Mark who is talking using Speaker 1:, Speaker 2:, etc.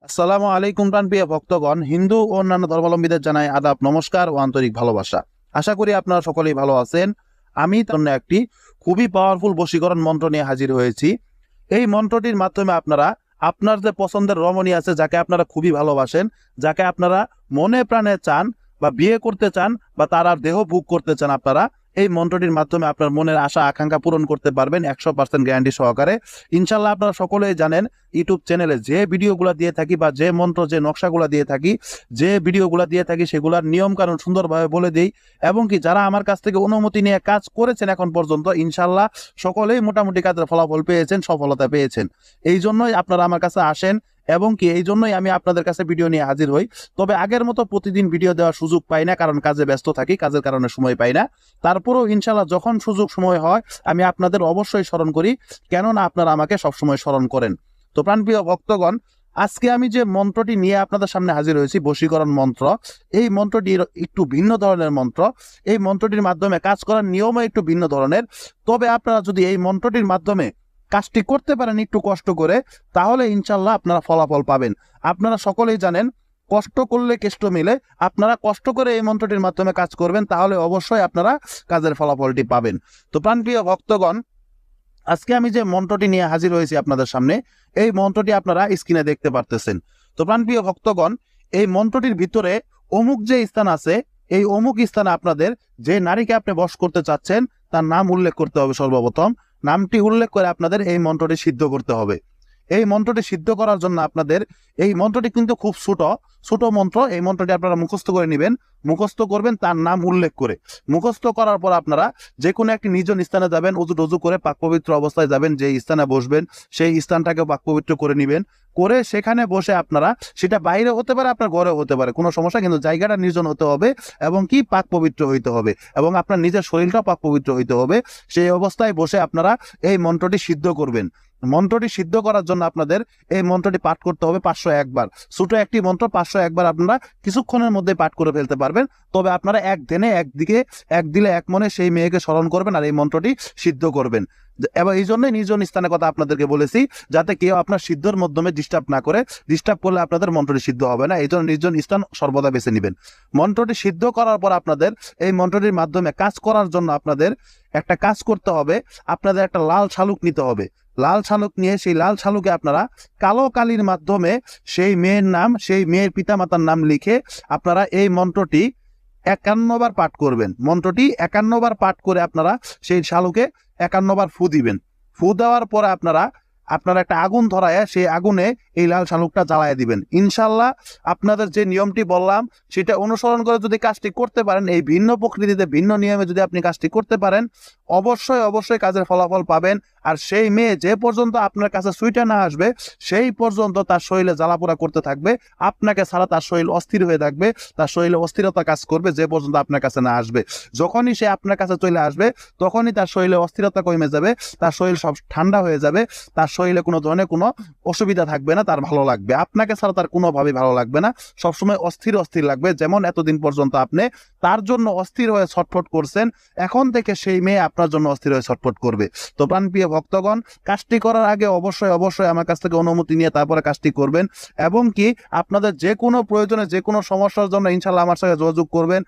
Speaker 1: আসসালামু আলাইকুম প্রাণপ্রিয় ভক্তগণ, হিন্দু ও অন্যান্য ধর্মাবলম্বীদের জানাই আদাব, নমস্কার ও আন্তরিক ভালোবাসা। আশা করি আপনারা সকলেই ভালো আছেন। আমি তার জন্য একটি খুবই পাওয়ারফুল বশীকরণ মন্ত্র নিয়ে হাজির হয়েছি। এই মন্ত্রটির মাধ্যমে আপনারা আপনার যে পছন্দের রমণী আছে, যাকে আপনারা খুবই ভালোবাসেন, যাকে আপনারা মনে প্রাণে চান বা বিয়ে করতে চান বা তার আর দেহ ভোগ করতে চান, আপনারা এই মন্ত্রটির মাধ্যমে আপনার মনের আশা আকাঙ্ক্ষা পূরণ করতে পারবেন 100% গ্যারান্টি সহকারে। ইনশাল্লাহ আপনারা সকলেই জানেন, ইউটিউব চ্যানেলে যে ভিডিওগুলো দিয়ে থাকি বা যে মন্ত্র যে নকশাগুলো দিয়ে থাকি, যে ভিডিওগুলো দিয়ে থাকি, সেগুলোর নিয়ম কানুন সুন্দরভাবে বলে দিই। এবং কি যারা আমার কাছ থেকে অনুমতি নিয়ে কাজ করেছেন এখন পর্যন্ত, ইনশাল্লাহ সকলেই মোটামুটি কাজের ফলাফল পেয়েছেন, সফলতা পেয়েছেন। এই জন্যই আপনারা আমার কাছে আসেন এবং কি এই জন্যই আমি আপনাদের কাছে ভিডিও নিয়ে হাজির হই। তবে আগের মতো প্রতিদিন ভিডিও দেওয়ার সুযোগ পাই না, কারণ কাজে ব্যস্ত থাকি, কাজের কারণে সময় পাই না। তারপরেও ইনশাল্লাহ যখন সুযোগ সময় হয় আমি আপনাদের অবশ্যই স্মরণ করি, কেননা আপনারা আমাকে সবসময় স্মরণ করেন। তো প্রাণপ্রিয় ভক্তগণ, আজকে আমি যে মন্ত্রটি নিয়ে আপনাদের সামনে হাজির হয়েছি, বশীকরণ মন্ত্র, এই মন্ত্রটি একটু ভিন্ন ধরনের মন্ত্র। এই মন্ত্রটির মাধ্যমে কাজ করার নিয়মও একটু ভিন্ন ধরনের। তবে আপনারা যদি এই মন্ত্রটির মাধ্যমে কাজটি করতে পারেন একটু কষ্ট করে, তাহলে ইনশাল্লাহ আপনারা ফলাফল পাবেন। আপনারা সকলেই জানেন, কষ্ট করলে কেষ্ট মিলে। আপনারা কষ্ট করে এই মন্ত্রটির মাধ্যমে কাজ করবেন, তাহলে অবশ্যই আপনারা কাজের ফলাফলটি পাবেন। তো প্রাণপ্রিয় ভক্তগণ, আজকে আমি যে মন্ত্রটি নিয়ে হাজির হয়েছি আপনাদের সামনে, এই মন্ত্রটি আপনারা স্ক্রিনে দেখতে পারতেছেন। তো প্রাণপ্রিয় ভক্তগণ, এই মন্ত্রটির ভিতরে অমুক যে স্থান আছে, এই অমুক স্থানে আপনাদের যে নারীকে আপনি বশ করতে চাচ্ছেন তার নাম উল্লেখ করতে হবে। সর্বপ্রথম নামটি উল্লেখ করে আপনাদের এই মন্ত্রটি সিদ্ধ করতে হবে। এই মন্ত্রটি সিদ্ধ করার জন্য আপনাদের, এই মন্ত্রটি কিন্তু খুব ছোট ছোট মন্ত্র। এই মন্ত্রটি আপনারা মুখস্থ করে নেবেন, মুখস্থ করবেন তার নাম উল্লেখ করে। মুখস্থ করার পর আপনারা যে কোনো একটি নিজ স্থানে যাবেন, উজু টজু করে পাক পবিত্র অবস্থায় যাবেন, যে স্থানে বসবেন সেই স্থানটাকে পাক পবিত্র করে নেবেন। করে সেখানে বসে আপনারা, সেটা বাইরে হতে পারে আপনার ঘরে হতে পারে, কোনো সমস্যা, কিন্তু জায়গাটা নির্জন হতে হবে এবং কি পাক পবিত্র হইতে হবে, এবং আপনার নিজের শরীরটাও পাক পবিত্র হইতে হবে। সেই অবস্থায় বসে আপনারা এই মন্ত্রটি সিদ্ধ করবেন। মন্ত্রটি সিদ্ধ করার জন্য আপনাদের এই মন্ত্রটি পাঠ করতে হবে 501 বার। ছোট একটি মন্ত্র 501 বার আপনারা কিছুক্ষণের মধ্যে পাঠ করে ফেলতে পারবেন। তবে আপনারা এক ধ্যানে একদিকে এক দিলে এক মনে সেই মেয়েকে স্মরণ করবেন আর এই মন্ত্রটি সিদ্ধ করবেন। এবং এই জন্যই নিজ স্থানের কথা আপনাদেরকে বলেছি, যাতে কেউ আপনার সিদ্ধর মাধ্যমে ডিস্টার্ব না করে। ডিস্টার্ব করলে আপনাদের মন্ত্রটি সিদ্ধ হবে না, এই জন্য নিজ স্থান সর্বদা বেছে নেবেন। মন্ত্রটি সিদ্ধ করার পর আপনাদের এই মন্ত্রটির মাধ্যমে কাজ করার জন্য আপনাদের একটা কাজ করতে হবে। আপনাদের একটা লাল শালুক নিতে হবে। লাল শালুক নিয়ে সেই লাল শালুকে আপনারা কালো কালির মাধ্যমে সেই মেয়ের নাম, সেই মেয়ের পিতামাতার নাম লিখে আপনারা এই মন্ত্রটি 51 বার পাঠ করবেন। মন্ত্রটি 51 বার পাঠ করে আপনারা সেই শালুকে 51 বার ফু দিবেন। ফু দেওয়ার পরে আপনারা একটা আগুন ধরায় সেই আগুনে এই লাল শালুকটা জ্বালায় দিবেন। ইনশাল্লাহ আপনাদের যে নিয়মটি বললাম সেটা অনুসরণ করে যদি কাজটি করতে পারেন, এই ভিন্ন প্রকৃতিতে ভিন্ন নিয়মে যদি আপনি কাজটি করতে পারেন, অবশ্যই অবশ্যই কাজের ফলাফল পাবেন। আর সেই মেয়ে যে পর্যন্ত আপনার কাছে সুইটা না আসবে, সেই পর্যন্ত তার শরীরে জ্বালাপোড়া করতে থাকবে। আপনাকে ছাড়া তার শরীর অস্থির হয়ে থাকবে, তার শরীরে অস্থিরতা কাজ করবে যে পর্যন্ত আপনার কাছে না আসবে। যখনই সে আপনার কাছে চলে আসবে, তখনই তার শরীরে অস্থিরতা কমে যাবে, তার শরীর সব ঠান্ডা হয়ে যাবে, তার শরীরে কোনো ধরনের কোনো অসুবিধা থাকবে না, তার ভালো লাগবে। আপনাকে ছাড়া তার কোনোভাবেই ভালো লাগবে না, সবসময় অস্থির অস্থির লাগবে। যেমন এতদিন পর্যন্ত আপনি তার জন্য অস্থির হয়ে ছটফট করছেন, এখন থেকে সেই মেয়ে আপনার জন্য অস্থির হয়ে ছটফট করবে। তো প্রাণপ্রিয় ভক্তগণ, কাজটি করার আগে অবশ্যই অবশ্যই আমার কাছ থেকে অনুমতি নিয়ে তারপরে কাজটি করবেন। এবং কি আপনাদের যে কোনো প্রয়োজনে যে কোনো সমস্যার জন্য ইনশাল্লাহ আমার সাথে যোগাযোগ করবেন।